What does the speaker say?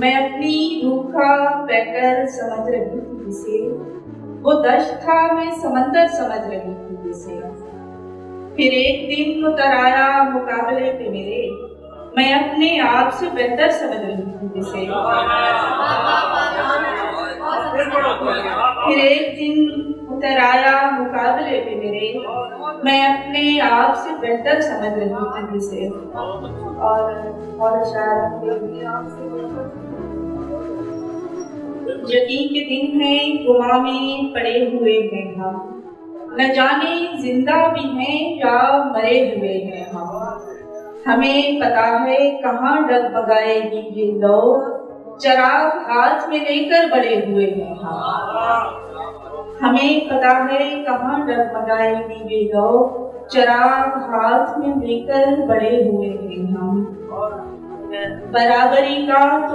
मैं अपनी रूह का पैकर समझ रही थी जिसे, वो दश्त था मैं समंदर समझ रही थी जिसे। फिर एक दिन उतर आया मुकाबले पे मेरे, मैं अपने आप से बेहतर समझ रही थी जिसे। फिर एक दिन उतर आया मुकाबले पे मेरे, मैं अपने आप से बेहतर समझ रही थी जिसे। और यकीन के दिन हैं, गुमा में पड़े हुए हैं हम, न जाने जिंदा भी हैं या मरे हुए हैं हम। हमें पता है कहाँ डगमगाएगी ये लौ, चराग हाथ में लेकर बड़े हुए हैं हम। हमें पता है कहाँ डगमगाएगी ये लौ, चराग हाथ में लेकर बड़े हुए हैं हम। बराबरी का तो